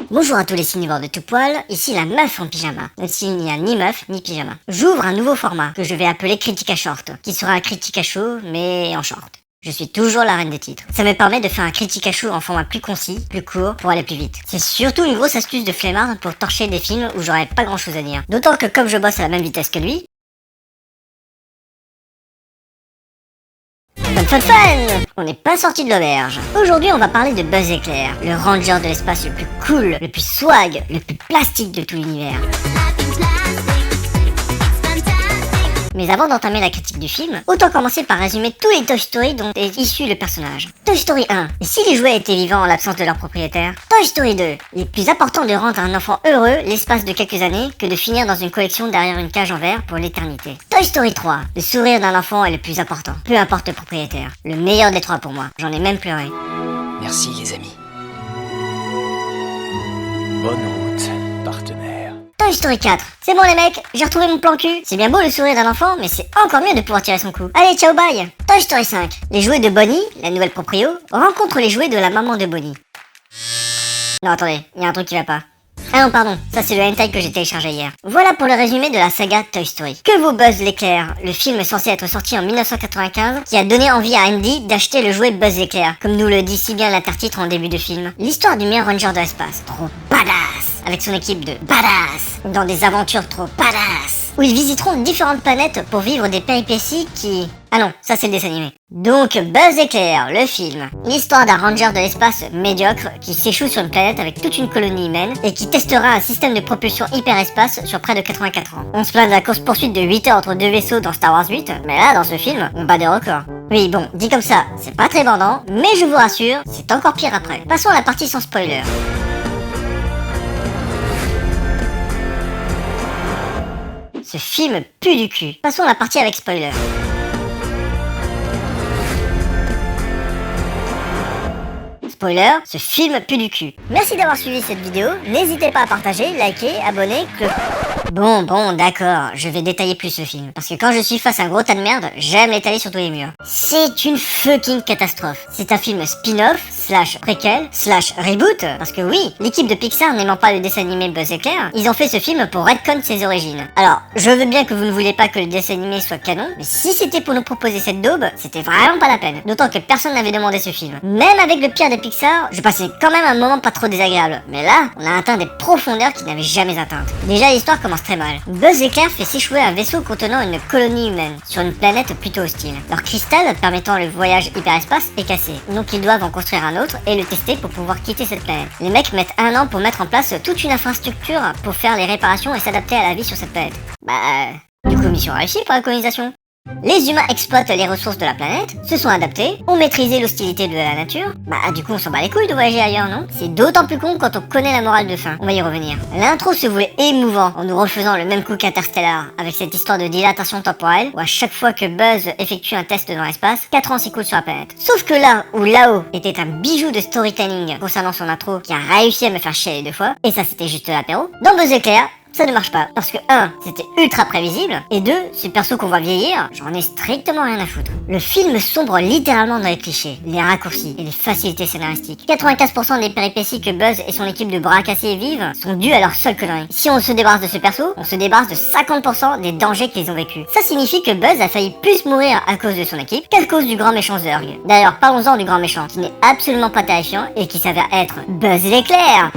Bonjour à tous les cinévores de tout poil, ici la meuf en pyjama. Même s'il n'y a ni meuf ni pyjama. J'ouvre un nouveau format que je vais appeler Critique à Short, qui sera un critique à chaud, mais en short. Je suis toujours la reine des titres. Ça me permet de faire un critique à chaud en format plus concis, plus court, pour aller plus vite. C'est surtout une grosse astuce de flemmard pour torcher des films où j'aurais pas grand chose à dire. D'autant que comme je bosse à la même vitesse que lui... Fun! On n'est pas sorti de l'auberge. Aujourd'hui, on va parler de Buzz Éclair, le ranger de l'espace le plus cool, le plus swag, le plus plastique de tout l'univers. Mais avant d'entamer la critique du film, autant commencer par résumer tous les Toy Story dont est issu le personnage. Toy Story 1, et si les jouets étaient vivants en l'absence de leur propriétaire? Toy Story 2, il est plus important de rendre un enfant heureux l'espace de quelques années que de finir dans une collection derrière une cage en verre pour l'éternité. Toy Story 3, le sourire d'un enfant est le plus important, peu importe le propriétaire. Le meilleur des trois pour moi, j'en ai même pleuré. Merci les amis. Bonne route, partenaire. Toy Story 4. C'est bon les mecs, j'ai retrouvé mon plan cul. C'est bien beau le sourire d'un enfant, mais c'est encore mieux de pouvoir tirer son coup. Allez, ciao bye. Toy Story 5. Les jouets de Bonnie, la nouvelle proprio, rencontrent les jouets de la maman de Bonnie. Non attendez, il y a un truc qui va pas. Ah non pardon, ça c'est le hentai que j'ai téléchargé hier. Voilà pour le résumé de la saga Toy Story. Que vaut Buzz l'éclair, le film censé être sorti en 1995, qui a donné envie à Andy d'acheter le jouet Buzz l'éclair, comme nous le dit si bien l'intertitre en début de film. L'histoire du meilleur ranger de l'espace, trop badass, avec son équipe de badass, dans des aventures trop badass, où ils visiteront différentes planètes pour vivre des péripéties qui... Ah non, ça c'est le dessin animé. Donc Buzz Éclair, le film. L'histoire d'un ranger de l'espace médiocre qui s'échoue sur une planète avec toute une colonie humaine et qui testera un système de propulsion hyperespace sur près de 84 ans. On se plaint de la course-poursuite de 8 heures entre deux vaisseaux dans Star Wars 8, mais là, dans ce film, on bat des records. Oui, bon, dit comme ça, c'est pas très bandant, mais je vous rassure, c'est encore pire après. Passons à la partie sans spoiler. Ce film pue du cul. Passons à la partie avec spoiler. Spoiler, ce film pue du cul. Merci d'avoir suivi cette vidéo, n'hésitez pas à partager, liker, abonner, Bon, d'accord, je vais détailler plus ce film. Parce que quand je suis face à un gros tas de merde, j'aime l'étaler sur tous les murs. C'est une fucking catastrophe. C'est un film spin-off, / préquel, / reboot. Parce que oui, l'équipe de Pixar n'aimant pas le dessin animé Buzz Éclair, ils ont fait ce film pour retcon ses origines. Alors, je veux bien que vous ne voulez pas que le dessin animé soit canon, mais si c'était pour nous proposer cette daube, c'était vraiment pas la peine. D'autant que personne n'avait demandé ce film. Même avec le pire des Pixar, je passais quand même un moment pas trop désagréable. Mais là, on a atteint des profondeurs qu'il n'avait jamais atteintes. Déjà, l'histoire commence très mal. Buzz Éclair fait s'échouer un vaisseau contenant une colonie humaine sur une planète plutôt hostile. Leur cristal permettant le voyage hyperespace est cassé, donc ils doivent en construire un autre et le tester pour pouvoir quitter cette planète. Les mecs mettent 1 an pour mettre en place toute une infrastructure pour faire les réparations et s'adapter à la vie sur cette planète. Du coup, mission réussie pour la colonisation. Les humains exploitent les ressources de la planète, se sont adaptés, ont maîtrisé l'hostilité de la nature. Du coup on s'en bat les couilles de voyager ailleurs, non? C'est d'autant plus con quand on connaît la morale de fin. On va y revenir. L'intro se voulait émouvant en nous refaisant le même coup qu'Interstellar, avec cette histoire de dilatation temporelle, où à chaque fois que Buzz effectue un test dans l'espace, 4 ans s'écoulent sur la planète. Sauf que là où Lao était un bijou de storytelling concernant son intro, qui a réussi à me faire chier 2 fois, et ça c'était juste l'apéro, dans Buzz Éclair, ça ne marche pas. Parce que 1, c'était ultra prévisible, et 2, ces persos qu'on voit vieillir, j'en ai strictement rien à foutre. Le film sombre littéralement dans les clichés, les raccourcis et les facilités scénaristiques. 95% des péripéties que Buzz et son équipe de bras cassés vivent sont dues à leur seule connerie. Si on se débarrasse de ce perso, on se débarrasse de 50% des dangers qu'ils ont vécu. Ça signifie que Buzz a failli plus mourir à cause de son équipe qu'à cause du grand méchant Zurg. D'ailleurs, parlons-en du grand méchant, qui n'est absolument pas terrifiant et qui s'avère être Buzz l'éclair.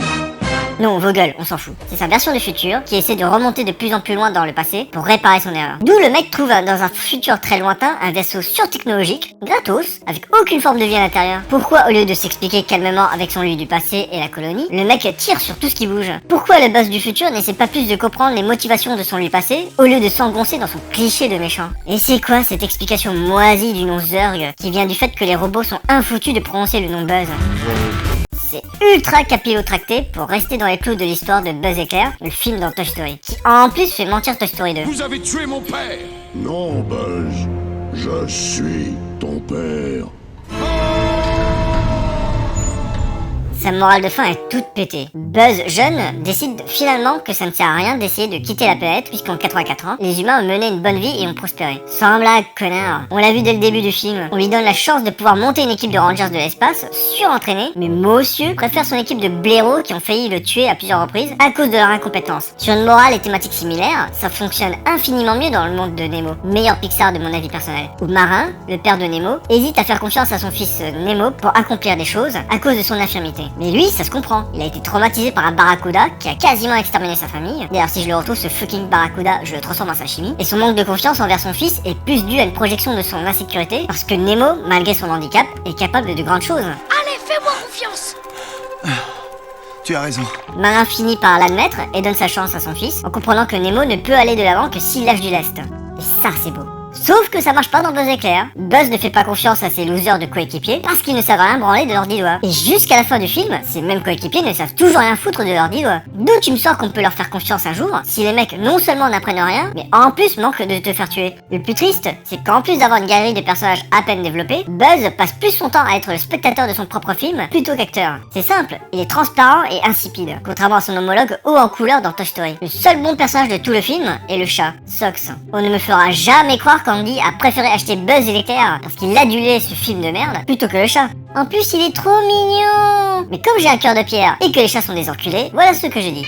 Non, vos gueules, on s'en fout. C'est sa version du futur qui essaie de remonter de plus en plus loin dans le passé pour réparer son erreur. D'où le mec trouve dans un futur très lointain un vaisseau surtechnologique, gratos, avec aucune forme de vie à l'intérieur. Pourquoi au lieu de s'expliquer calmement avec son lui du passé et la colonie, le mec tire sur tout ce qui bouge? Pourquoi le boss du futur n'essaie pas plus de comprendre les motivations de son lui passé au lieu de s'engoncer dans son cliché de méchant? Et c'est quoi cette explication moisie du nom Zurg qui vient du fait que les robots sont infoutus de prononcer le nom Buzz? C'est ultra capillotracté pour rester dans les clous de l'histoire de Buzz Éclair, le film dans Toy Story, qui en plus fait mentir Toy Story 2. Vous avez tué mon père! Non, Buzz, je suis ton père. Ça sa morale de fin est toute pétée. Buzz, jeune, décide finalement que ça ne sert à rien d'essayer de quitter la planète, puisqu'en 84 ans, les humains ont mené une bonne vie et ont prospéré. Sans blague, connard. On l'a vu dès le début du film. On lui donne la chance de pouvoir monter une équipe de Rangers de l'espace, surentraînés, mais monsieur préfère son équipe de blaireaux qui ont failli le tuer à plusieurs reprises à cause de leur incompétence. Sur une morale et thématique similaires, ça fonctionne infiniment mieux dans le monde de Nemo, meilleur Pixar de mon avis personnel. Où Marin, le père de Nemo, hésite à faire confiance à son fils Nemo pour accomplir des choses à cause de son infirmité. Mais lui, ça se comprend. Il a été traumatisé par un barracuda qui a quasiment exterminé sa famille. D'ailleurs, si je le retrouve, ce fucking barracuda, je le transforme en sashimi. Et son manque de confiance envers son fils est plus dû à une projection de son insécurité, parce que Nemo, malgré son handicap, est capable de grandes choses. Allez, fais-moi confiance. Tu as raison. Marin finit par l'admettre et donne sa chance à son fils, en comprenant que Nemo ne peut aller de l'avant que s'il lâche du lest. Et ça, c'est beau. Sauf que ça marche pas dans Buzz Éclair. Buzz ne fait pas confiance à ses losers de coéquipiers parce qu'ils ne savent rien branler de leurs 10 doigts. Et jusqu'à la fin du film, ces mêmes coéquipiers ne savent toujours rien foutre de leurs 10 doigts. D'où tu me sors qu'on peut leur faire confiance un jour si les mecs non seulement n'apprennent rien, mais en plus manquent de te faire tuer. Le plus triste, c'est qu'en plus d'avoir une galerie de personnages à peine développés, Buzz passe plus son temps à être le spectateur de son propre film plutôt qu'acteur. C'est simple, il est transparent et insipide, contrairement à son homologue haut en couleur dans Toy Story. Le seul bon personnage de tout le film est le chat, Sox. On ne me fera jamais croire qu'Andy a préféré acheter Buzz l'éclair parce qu'il adulait ce film de merde plutôt que le chat. En plus, il est trop mignon. Mais comme j'ai un cœur de pierre et que les chats sont des enculés, voilà ce que j'ai dit.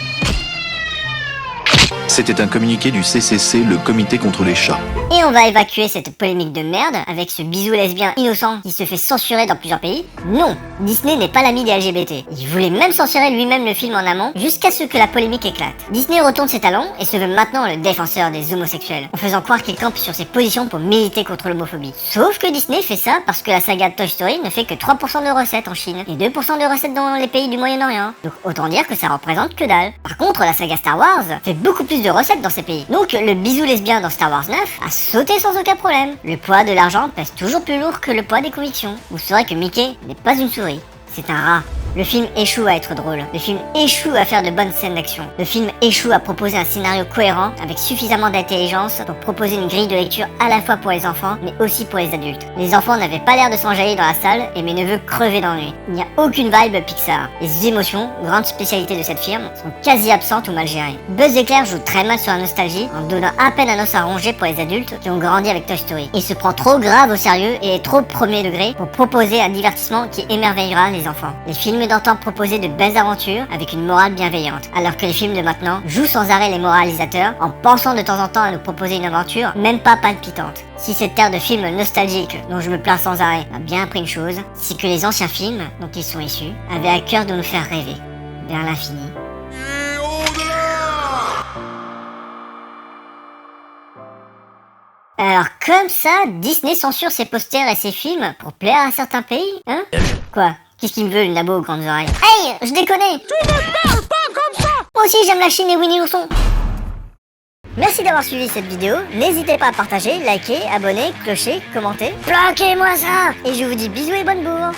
C'était un communiqué du CCC, le comité contre les chats. Et on va évacuer cette polémique de merde avec ce bisou lesbien innocent qui se fait censurer dans plusieurs pays. Non, Disney n'est pas l'ami des LGBT. Il voulait même censurer lui-même le film en amont jusqu'à ce que la polémique éclate. Disney retourne ses talons et se veut maintenant le défenseur des homosexuels, en faisant croire qu'il campe sur ses positions pour militer contre l'homophobie. Sauf que Disney fait ça parce que la saga Toy Story ne fait que 3% de recettes en Chine et 2% de recettes dans les pays du Moyen-Orient. Donc autant dire que ça représente que dalle. Par contre, la saga Star Wars fait beaucoup plus de recettes dans ces pays. Donc le bisou lesbien dans Star Wars 9 a sauté sans aucun problème. Le poids de l'argent pèse toujours plus lourd que le poids des convictions. Vous saurez que Mickey n'est pas une souris, c'est un rat. Le film échoue à être drôle. Le film échoue à faire de bonnes scènes d'action. Le film échoue à proposer un scénario cohérent avec suffisamment d'intelligence pour proposer une grille de lecture à la fois pour les enfants mais aussi pour les adultes. Les enfants n'avaient pas l'air de s'enjailler dans la salle et mes neveux crevaient d'ennui. Il n'y a aucune vibe Pixar. Les émotions, grande spécialité de cette firme, sont quasi absentes ou mal gérées. Buzz Éclair joue très mal sur la nostalgie en donnant à peine un os à ronger pour les adultes qui ont grandi avec Toy Story. Il se prend trop grave au sérieux et est trop premier degré pour proposer un divertissement qui émerveillera les enfants. Les films d'antan proposer de belles aventures avec une morale bienveillante, alors que les films de maintenant jouent sans arrêt les moralisateurs en pensant de temps en temps à nous proposer une aventure même pas palpitante. Si cette terre de films nostalgiques dont je me plains sans arrêt a bien appris une chose, c'est que les anciens films dont ils sont issus avaient à cœur de nous faire rêver vers l'infini. Alors comme ça, Disney censure ses posters et ses films pour plaire à certains pays, hein? Quoi? Qu'est-ce qu'il me veut, le nabo aux grandes oreilles? Hey, je déconnais! Tu ne parles pas comme ça! Moi aussi j'aime la Chine et Winnie l'ourson! Merci d'avoir suivi cette vidéo, n'hésitez pas à partager, liker, abonner, clocher, commenter. Plaquez-moi ça! Et je vous dis bisous et bonne bourre!